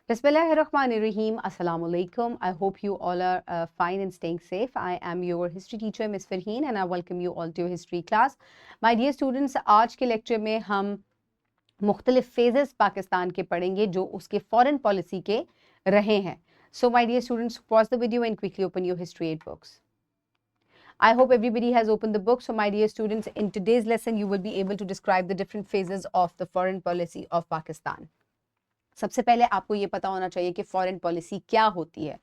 Bismillahirrahmanirrahim. Assalamu alaikum. I hope you all are fine and staying safe. I am your history teacher Miss Farheen and I welcome you all to your history class. My dear students, आज के lecture में हम मुख्तलिफ phases Pakistan के पढ़ेंगे जो उसके foreign policy के रहे हैं. So my dear students, pause the video and quickly open your history 8 books. I hope everybody has opened the book. So my dear students, in today's lesson you will be able to describe the different phases of the foreign policy of Pakistan. सबसे पहले आपको ये पता होना चाहिए कि foreign policy क्या होती है.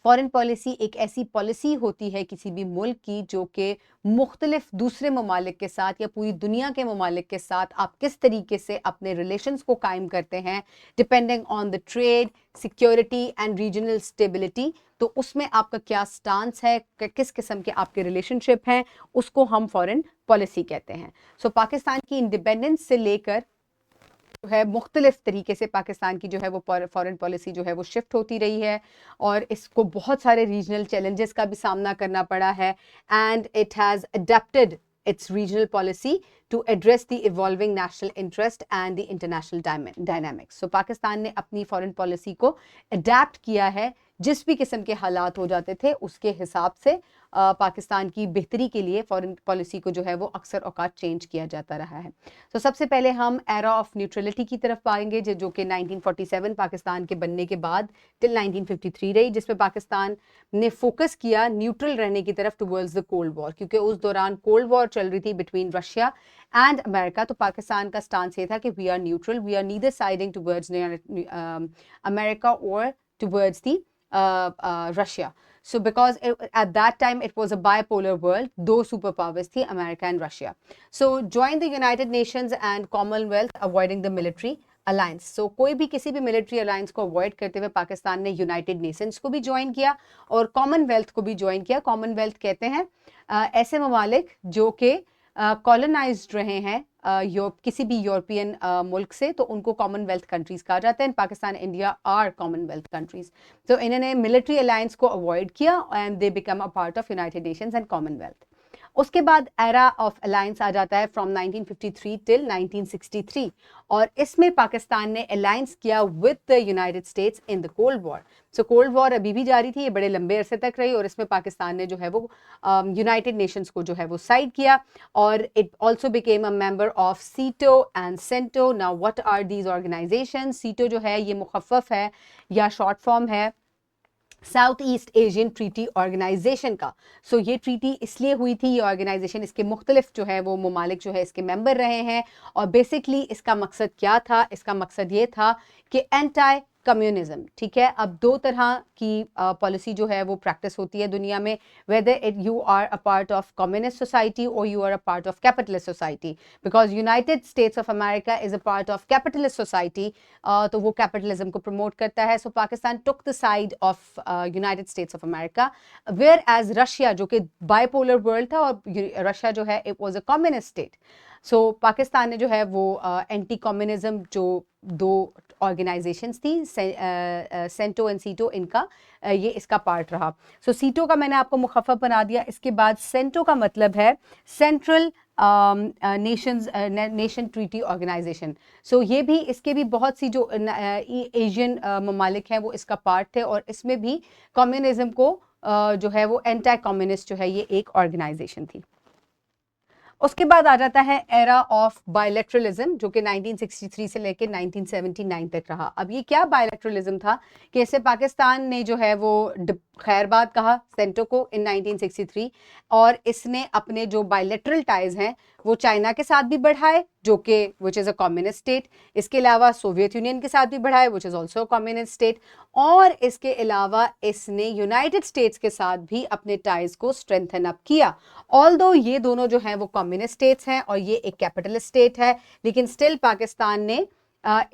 फॉरेन पॉलिसी एक ऐसी पॉलिसी होती है किसी भी मुल्क की जो कि मुख्तलिफ दूसरे ममालिक के साथ या पूरी दुनिया के ममालिक के साथ आप किस तरीके से अपने रिलेशंस को कायम करते हैं depending on the trade, security and regional stability. तो उसमें आपका क्या स्टांस है, किस किस्म के आपके रिलेशनशिप हैं, उसको हम फॉरेन पॉलिसी कहते हैं. सो पाकिस्तान की इंडिपेंडेंस से लेकर जो है मुख्तलिफ तरीके से पाकिस्तान की जो है वो फॉरेन पॉलिसी जो है वो शिफ्ट होती रही है और इसको बहुत सारे रीजनल चैलेंजेस का भी सामना करना पड़ा है. And it has adapted its regional policy to address the evolving national interest and the international dynamics. So Pakistan ने अपनी फॉरेन पॉलिसी को अडेप्ट किया है जिस भी किस्म के हालात हो जाते थे उसके हिसाब से पाकिस्तान की बेहतरी के लिए फॉरेन पॉलिसी को जो है वो अक्सर औकात चेंज किया जाता रहा है. तो सबसे पहले हम एरा ऑफ न्यूट्रलिटी की तरफ पाएंगे जो कि 1947 पाकिस्तान के बनने के बाद टिल 1953 रही, जिसमें पाकिस्तान ने फोकस किया न्यूट्रल रहने की तरफ टुवर्ड्स द कोल्ड वॉर, क्योंकि उस दौरान कोल्ड वॉर चल रही थी बिटवीन रशिया एंड अमेरिका. तो पाकिस्तान का स्टांस ये था कि we are neutral, we are neither siding towards America और towards the Russia. So because at that time it was a bipolar world, दो superpowers थी, America and Russia. So join the United Nations and Commonwealth, avoiding the military alliance. So कोई भी किसी भी military alliance को avoid करते हुए पाकिस्तान ने United Nations को भी join किया और Commonwealth को भी join किया. Commonwealth कहते हैं ऐसे ममालिक जो कि कॉलोनाइज्ड रहे हैं किसी भी यूरोपियन मुल्क से, तो उनको कॉमनवेल्थ कंट्रीज कहा जाता है. Pakistan, India are Commonwealth countries. तो इन्होंने मिलिट्री अलायंस को अवॉइड किया and they become a part of United Nations and Commonwealth. उसके बाद एरा ऑफ अलायंस आ जाता है फ्रॉम 1953 टिल 1963 और इसमें पाकिस्तान ने अलायंस किया with the United states in the cold war. So cold war अभी भी जारी थी, ये बड़े लंबे अरसे तक रही और इसमें पाकिस्तान ने जो है वो यूनाइटेड नेशंस को जो है वो साइड किया और it also became a member of SEATO and CENTO. Now what are these organization? SEATO जो है ये मुखफ़फ़ है या शॉर्ट फॉर्म है South East Asian Treaty Organization का. सो ये ट्रीटी इसलिए हुई थी, ये ऑर्गेनाइजेशन इसके मुख्तलिफ जो है वो ममालिक जो है इसके मेंबर रहे हैं और बेसिकली इसका मकसद क्या था? इसका मकसद ये था कि एंटी कम्युनिज्म, ठीक है. अब दो तरह की पॉलिसी जो है वो प्रैक्टिस होती है दुनिया में, whether it you are a part of communist society और you are a part of capitalist society. Because United States of America is a part of capitalist society, तो वो कैपिटलिज्म को प्रमोट करता है. So Pakistan took the side of United States of America, whereas Russia जो कि bipolar world था और Russia जो है it was a communist state. So Pakistan ने जो है वो एंटी कम्युनिज्म जो दो ऑर्गेनाइजेशंस थी सेंटो एंड सीटो, इनका ये इसका पार्ट रहा. सो सीटो का मैंने आपको मुखफ़फ़ बना दिया. इसके बाद सेंटो का मतलब है सेंट्रल नेशन ट्रीटी ऑर्गेनाइजेशन. सो ये भी इसके भी बहुत सी जो एशियन ममालिक हैं वो इसका पार्ट थे और इसमें भी कम्युनिज्म को जो है वो एंटी कम्युनिस्ट जो है ये एक ऑर्गेनाइजेशन थी. उसके बाद आ जाता है एरा ऑफ बायलैटरलिज्म जो कि 1963 से लेकर 1979 तक रहा. अब ये क्या बायलैटरलिज्म था कि इससे पाकिस्तान ने जो है वो खैरबाद कहा सेंटो को इन 1963 और इसने अपने जो बायलैटरल टाइज हैं वो चाइना के साथ भी बढ़ाए जो कि which is a communist state. इसके अलावा सोवियत यूनियन के साथ भी बढ़ाए which is also communist state. और इसके अलावा इसने यूनाइटेड स्टेट्स के साथ भी अपने टाइज को स्ट्रेंथन अप किया. ऑल्दो ये दोनों जो हैं वो कम्युनिस्ट स्टेट्स हैं और ये एक कैपिटलिस्ट स्टेट है, लेकिन स्टिल पाकिस्तान ने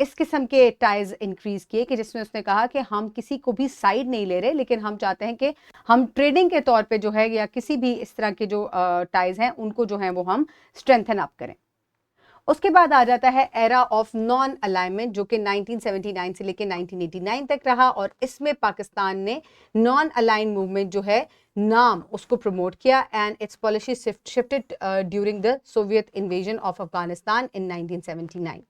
इस किस्म के टाइज इंक्रीज किए कि जिसमें उसने कहा कि हम किसी को भी साइड नहीं ले रहे, लेकिन हम चाहते हैं कि हम ट्रेडिंग के तौर पे जो है या किसी भी इस तरह के जो टाइज हैं उनको जो है वो हम स्ट्रेंथन अप करें. उसके बाद आ जाता है एरा ऑफ नॉन अलाइनमेंट जो कि 1979 से लेकर 1989 तक रहा और इसमें पाकिस्तान ने नॉन अलाइन मूवमेंट जो है नाम उसको प्रमोट किया and its policy shifted during the Soviet invasion of Afghanistan in 1979.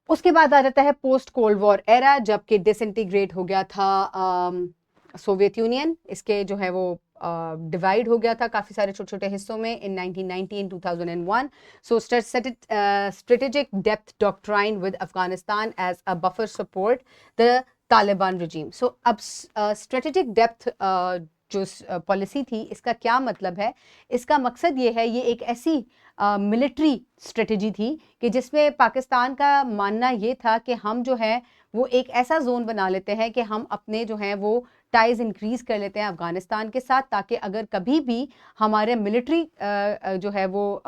उसके बाद आ जाता है पोस्ट कोल्ड वॉर एरा, जबकि डिसइंटीग्रेट हो गया था सोवियत यूनियन, इसके जो है वो डिवाइड हो गया था काफ़ी सारे छोटे छोटे हिस्सों में in 1990 in 2001. So strategic depth doctrine with Afghanistan as a buffer support the Taliban regime. So अब स्ट्रेटेजिक डेप्थ जो पॉलिसी थी, इसका क्या मतलब है? इसका मकसद ये है, ये एक ऐसी मिलिट्री स्ट्रेटजी थी कि जिसमें पाकिस्तान का मानना ये था कि हम जो है वो एक ऐसा जोन बना लेते हैं कि हम अपने जो हैं वो टाइज इंक्रीज कर लेते हैं अफगानिस्तान के साथ, ताकि अगर कभी भी हमारे मिलिट्री जो है वो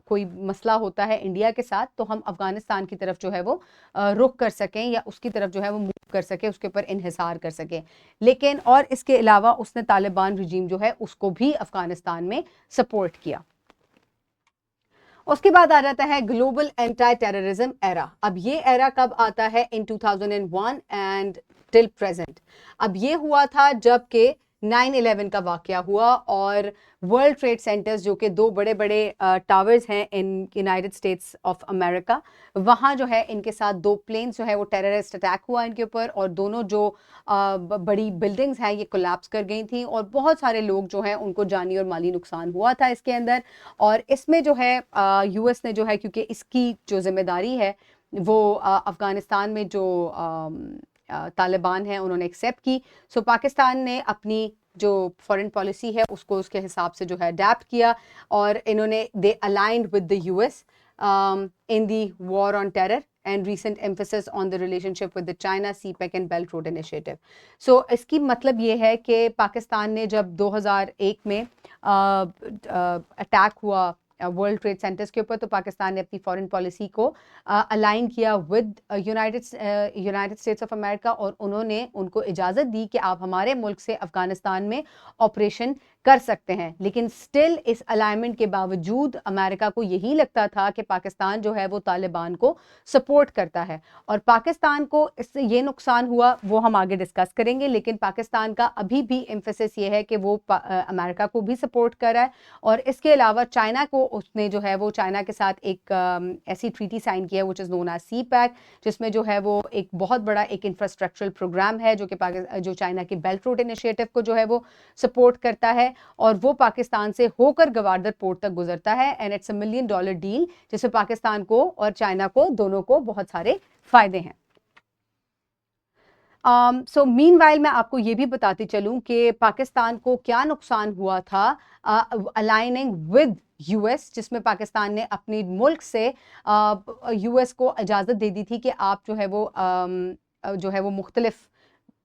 कोई मसला होता है इंडिया के साथ, तो हम अफगानिस्तान की तरफ जो है वो रुख कर सकें या उसकी तरफ जो है वो मूव कर सकें, उसके ऊपर इन्हिसार कर सकें. लेकिन और इसके अलावा उसने तालिबान रजीम जो है उसको भी अफगानिस्तान में सपोर्ट किया. उसके बाद आ जाता है ग्लोबल एंटी टेररिज्म एरा. अब ये एरा कब आता है? इन 2001 एंड टिल प्रेजेंट. अब ये हुआ था जबकि 9/11 का वाकया हुआ और वर्ल्ड ट्रेड सेंटर्स, जो कि दो बड़े बड़े टावर्स हैं in United States of America, वहाँ जो है इनके साथ दो प्लेन्स जो है वो टेररिस्ट अटैक हुआ इनके ऊपर, और दोनों जो बड़ी बिल्डिंग्स हैं ये कोलैप्स कर गई थी और बहुत सारे लोग जो हैं उनको जानी और माली नुकसान हुआ था इसके अंदर. और इसमें जो है यूएस ने जो है, क्योंकि इसकी जो जिम्मेदारी है वो अफगानिस्तान में जो तालिबान है उन्होंने एक्सेप्ट की. सो पाकिस्तान ने अपनी जो फॉरेन पॉलिसी है उसको उसके हिसाब से जो है अडेप्ट किया, और इन्होंने they aligned with the US in the war on terror and recent emphasis on the relationship with the China CPEC and Belt Road Initiative. So इसकी मतलब ये है कि पाकिस्तान ने जब 2001 में अटैक हुआ वर्ल्ड ट्रेड सेंटर्स के ऊपर, तो पाकिस्तान ने अपनी फॉरेन पॉलिसी को अलाइन किया with United States of America, और उन्होंने उनको इजाज़त दी कि आप हमारे मुल्क से अफगानिस्तान में ऑपरेशन कर सकते हैं. लेकिन स्टिल इस अलाइनमेंट के बावजूद अमेरिका को यही लगता था कि पाकिस्तान जो है वो तालिबान को सपोर्ट करता है, और पाकिस्तान को इससे ये नुकसान हुआ वो हम आगे डिस्कस करेंगे. लेकिन पाकिस्तान का अभी भी एम्फेसिस ये है कि वो अमेरिका को भी सपोर्ट कर रहा है, और इसके अलावा चाइना को उसने जो है वो चाइना के साथ एक ऐसी ट्रीटी साइन किया which is known as CPEC, जिसमें जो है वो एक बहुत बड़ा एक इंफ्रास्ट्रक्चरल प्रोग्राम है जो चाइना के बेल्ट रोड इनिशिएटिव को जो है वो सपोर्ट करता है, और वो पाकिस्तान से होकर गवादर पोर्ट तक गुजरता है. एंड इट्स $1 मिलियन डील जिसमें पाकिस्तान को और चाइना को दोनों को बहुत सारे फायदे हैं. सो मीनवाइल मैं आपको ये भी बताती चलूं कि पाकिस्तान को क्या नुकसान हुआ था अलाइनिंग विद यूएस, जिसमें पाकिस्तान ने अपनी मुल्क से यूएस को इजाज़त दे दी थी कि आप जो है वो मुख्तलिफ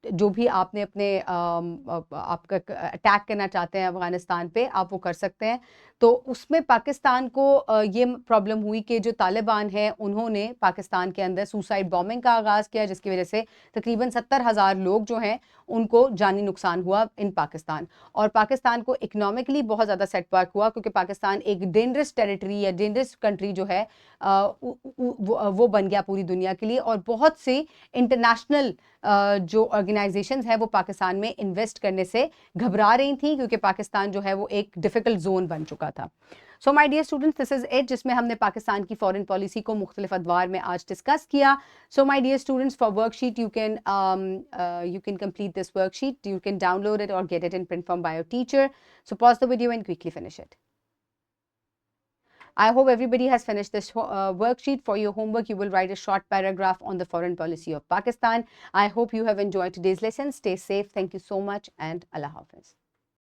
जो भी आपने अपने आपका अटैक करना चाहते हैं अफगानिस्तान पे, आप वो कर सकते हैं. तो उसमें पाकिस्तान को ये प्रॉब्लम हुई कि जो तालिबान हैं उन्होंने पाकिस्तान के अंदर सुसाइड बॉम्बिंग का आगाज़ किया, जिसकी वजह से तकरीबन 70,000 लोग जो हैं उनको जानी नुकसान हुआ इन पाकिस्तान. और पाकिस्तान को इकनॉमिकली बहुत ज़्यादा सेटबैक हुआ, क्योंकि पाकिस्तान एक डेंजरस टेरिटरी या डेंजरस कंट्री जो है वो बन गया पूरी दुनिया के लिए, और बहुत सी इंटरनेशनल जो ऑर्गेनाइजेशंस हैं वो पाकिस्तान में इन्वेस्ट करने से घबरा रही थी, क्योंकि पाकिस्तान जो है वो एक डिफ़िकल्ट जोन बन चुका था. So my dear students, this is it, जिसमें हमने पाकिस्तान की फॉरेन पॉलिसी को मुख्तलिफ अदवार में आज डिस्कस किया. So my dear students, for worksheet you can complete this worksheet. You can download it or get it in print form by your teacher. So pause the video and quickly finish it. I hope everybody has finished this worksheet. For your homework, you will write a short paragraph on the foreign policy of Pakistan. I hope you have enjoyed today's lesson. Stay safe. Thank you so much, and Allah Hafiz.